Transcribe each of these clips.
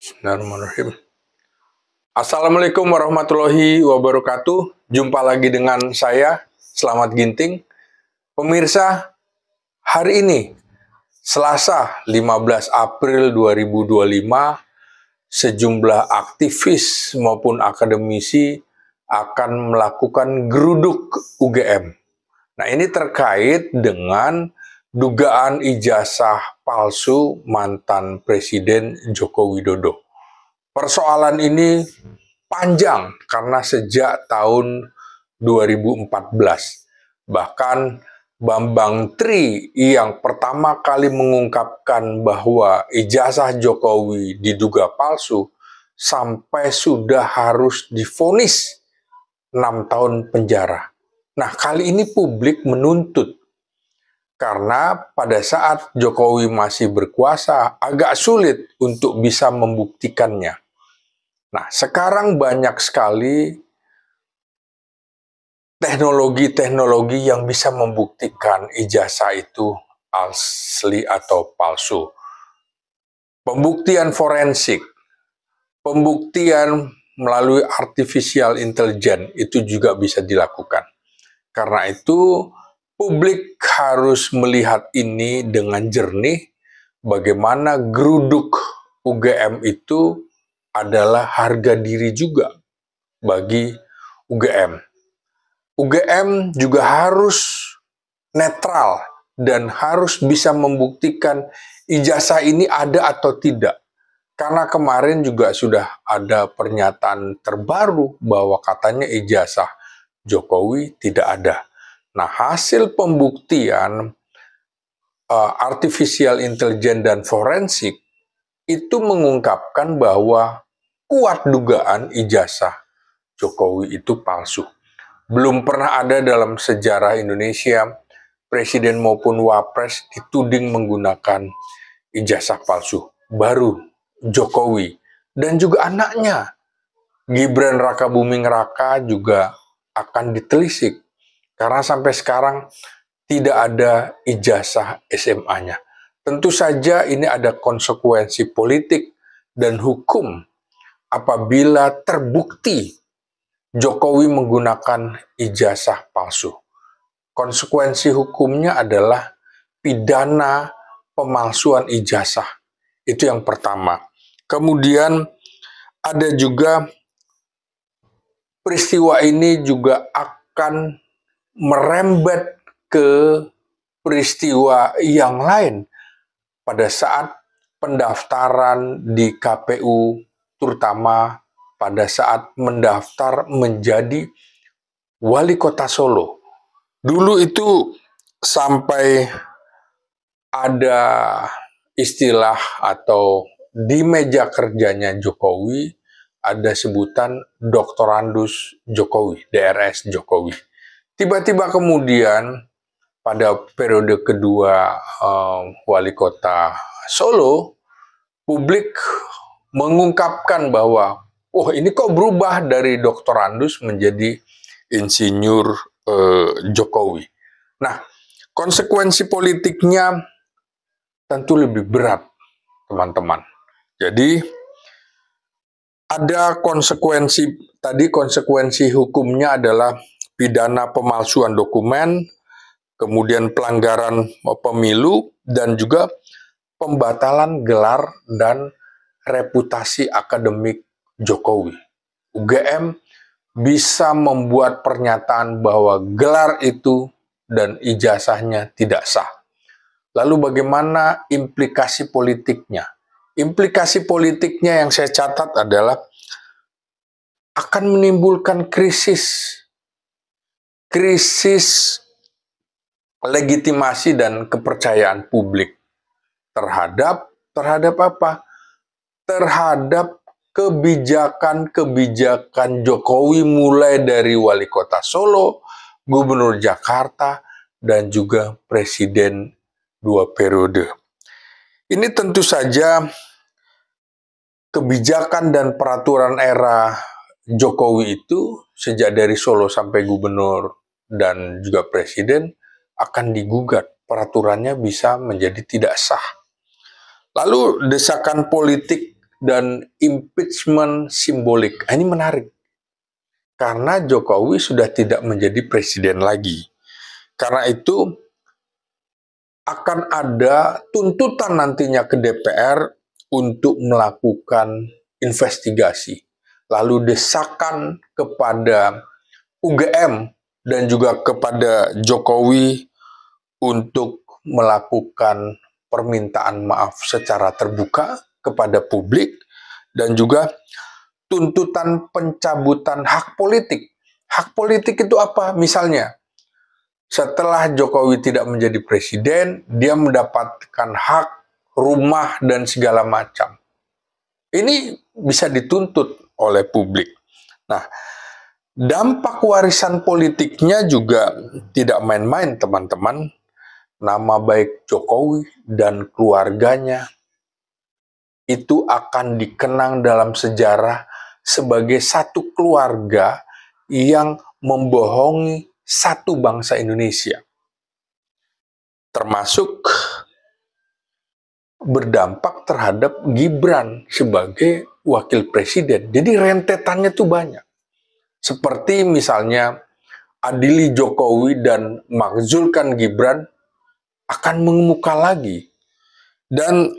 Bismillahirrahmanirrahim. Assalamualaikum warahmatullahi wabarakatuh. Jumpa lagi dengan saya, Selamat Ginting. Pemirsa, hari ini, Selasa 15 April 2025, sejumlah aktivis maupun akademisi akan melakukan geruduk UGM. Nah, ini terkait dengan dugaan ijazah palsu mantan Presiden Joko Widodo. Persoalan ini panjang karena sejak tahun 2014. Bahkan Bambang Tri yang pertama kali mengungkapkan bahwa ijazah Jokowi diduga palsu sampai sudah harus divonis 6 tahun penjara. Nah, kali ini publik menuntut karena pada saat Jokowi masih berkuasa agak sulit untuk bisa membuktikannya. Nah, sekarang banyak sekali teknologi-teknologi yang bisa membuktikan ijazah itu asli atau palsu. Pembuktian forensik, pembuktian melalui artificial intelligence itu juga bisa dilakukan. Karena itu, publik harus melihat ini dengan jernih, bagaimana geruduk UGM itu adalah harga diri juga bagi UGM. UGM juga harus netral dan harus bisa membuktikan ijazah ini ada atau tidak. Karena kemarin juga sudah ada pernyataan terbaru bahwa katanya ijazah Jokowi tidak ada. Nah, hasil pembuktian artificial intelligence dan forensik itu mengungkapkan bahwa kuat dugaan ijazah Jokowi itu palsu. Belum pernah ada dalam sejarah Indonesia presiden maupun wapres dituding menggunakan ijazah palsu. Baru Jokowi dan juga anaknya Gibran Rakabuming Raka juga akan ditelisik karena sampai sekarang tidak ada ijazah SMA-nya. Tentu saja ini ada konsekuensi politik dan hukum apabila terbukti Jokowi menggunakan ijazah palsu. Konsekuensi hukumnya adalah pidana pemalsuan ijazah. Itu yang pertama. Kemudian ada juga peristiwa ini juga akan merembet ke peristiwa yang lain pada saat pendaftaran di KPU, terutama pada saat mendaftar menjadi wali kota Solo. Dulu itu sampai ada istilah atau di meja kerjanya Jokowi ada sebutan Doktorandus Jokowi, DRS Jokowi. Tiba-tiba kemudian pada periode kedua wali kota Solo, publik mengungkapkan bahwa, oh ini kok berubah dari doktorandus menjadi insinyur Jokowi. Nah, konsekuensi politiknya tentu lebih berat, teman-teman. Jadi, ada konsekuensi hukumnya adalah pidana pemalsuan dokumen, kemudian pelanggaran pemilu, dan juga pembatalan gelar dan reputasi akademik Jokowi. UGM bisa membuat pernyataan bahwa gelar itu dan ijazahnya tidak sah. Lalu bagaimana implikasi politiknya? Implikasi politiknya yang saya catat adalah akan menimbulkan krisis legitimasi dan kepercayaan publik terhadap apa? Terhadap kebijakan Jokowi mulai dari wali kota Solo, gubernur Jakarta, dan juga presiden 2 periode. Ini tentu saja kebijakan dan peraturan era Jokowi itu sejak dari Solo sampai gubernur dan juga presiden akan digugat. Peraturannya bisa menjadi tidak sah. Lalu desakan politik dan impeachment simbolik. Ini menarik, karena Jokowi sudah tidak menjadi presiden lagi. Karena itu akan ada tuntutan nantinya ke DPR untuk melakukan investigasi. Lalu desakan kepada UGM dan juga kepada Jokowi untuk melakukan permintaan maaf secara terbuka kepada publik, dan juga tuntutan pencabutan hak politik. Hak politik itu apa? Misalnya, setelah Jokowi tidak menjadi presiden, dia mendapatkan hak rumah dan segala macam. Ini bisa dituntut oleh publik. Nah, dampak warisan politiknya juga tidak main-main, teman-teman. Nama baik Jokowi dan keluarganya itu akan dikenang dalam sejarah sebagai satu keluarga yang membohongi satu bangsa Indonesia. Termasuk berdampak terhadap Gibran sebagai wakil presiden. Jadi rentetannya tuh banyak. Seperti misalnya adili Jokowi dan makzulkan Gibran akan mengemuka lagi. Dan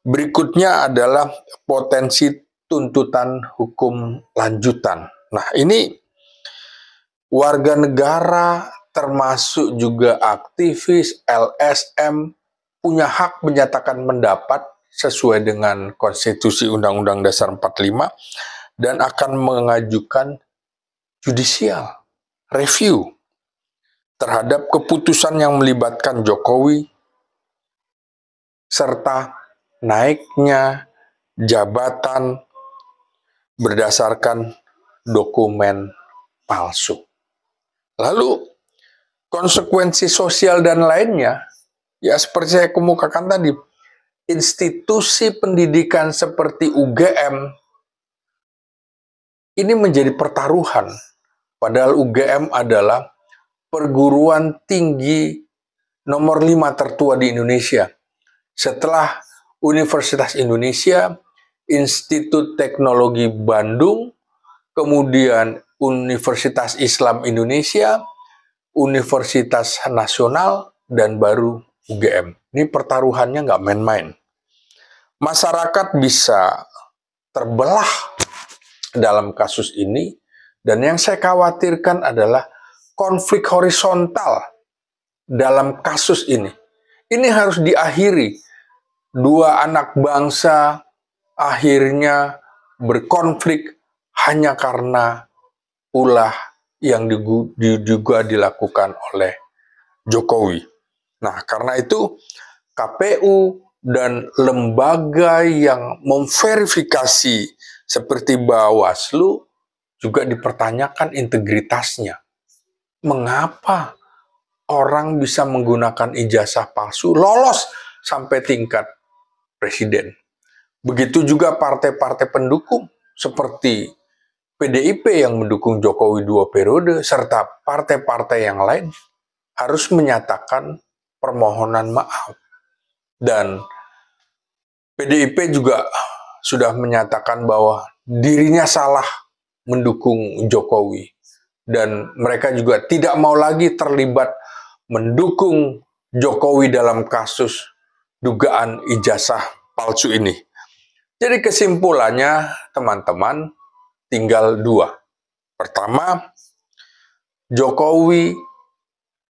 berikutnya adalah potensi tuntutan hukum lanjutan. Nah, ini warga negara termasuk juga aktivis LSM punya hak menyatakan pendapat sesuai dengan Konstitusi Undang-Undang Dasar 45 dan akan mengajukan judicial review terhadap keputusan yang melibatkan Jokowi serta naiknya jabatan berdasarkan dokumen palsu. Lalu konsekuensi sosial dan lainnya, ya seperti saya kemukakan tadi, institusi pendidikan seperti UGM ini menjadi pertaruhan. Padahal UGM adalah perguruan tinggi nomor 5 tertua di Indonesia. Setelah Universitas Indonesia, Institut Teknologi Bandung, kemudian Universitas Islam Indonesia, Universitas Nasional, dan baru UGM. Ini pertaruhannya nggak main-main. Masyarakat bisa terbelah dalam kasus ini, dan yang saya khawatirkan adalah konflik horizontal dalam kasus ini. Ini harus diakhiri. Dua anak bangsa akhirnya berkonflik hanya karena ulah yang diduga dilakukan oleh Jokowi. Nah, karena itu KPU dan lembaga yang memverifikasi seperti Bawaslu juga dipertanyakan integritasnya. Mengapa orang bisa menggunakan ijazah palsu lolos sampai tingkat presiden? Begitu juga partai-partai pendukung seperti PDIP yang mendukung Jokowi 2 periode, serta partai-partai yang lain harus menyatakan permohonan maaf. Dan PDIP juga sudah menyatakan bahwa dirinya salah mendukung Jokowi. Dan mereka juga tidak mau lagi terlibat mendukung Jokowi dalam kasus dugaan ijazah palsu ini. Jadi kesimpulannya, teman-teman, tinggal dua. Pertama, Jokowi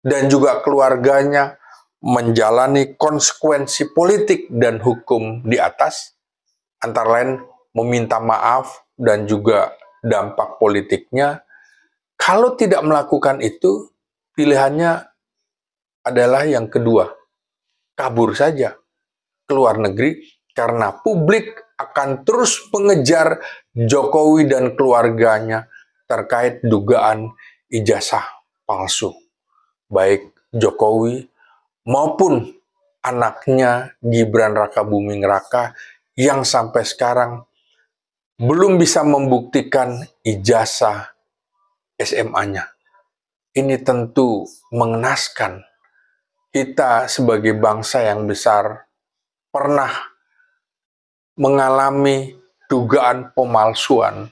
dan juga keluarganya menjalani konsekuensi politik dan hukum di atas, antara lain meminta maaf dan juga dampak politiknya. Kalau tidak melakukan itu, pilihannya adalah yang kedua, kabur saja ke luar negeri, karena publik akan terus mengejar Jokowi dan keluarganya terkait dugaan ijazah palsu. Baik Jokowi maupun anaknya Gibran Rakabuming Raka yang sampai sekarang belum bisa membuktikan ijazah SMA-nya. Ini tentu mengenaskan. Kita sebagai bangsa yang besar pernah mengalami dugaan pemalsuan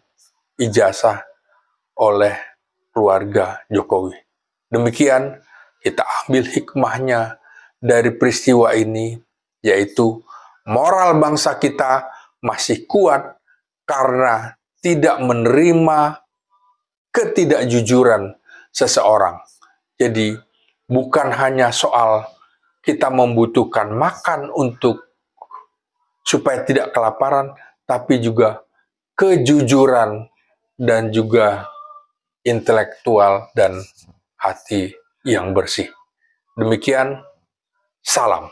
ijazah oleh keluarga Jokowi. Demikian kita ambil hikmahnya dari peristiwa ini, yaitu moral bangsa kita masih kuat karena tidak menerima ketidakjujuran seseorang. Jadi bukan hanya soal kita membutuhkan makan supaya tidak kelaparan, tapi juga kejujuran dan juga intelektual dan hati yang bersih. Demikian, salam.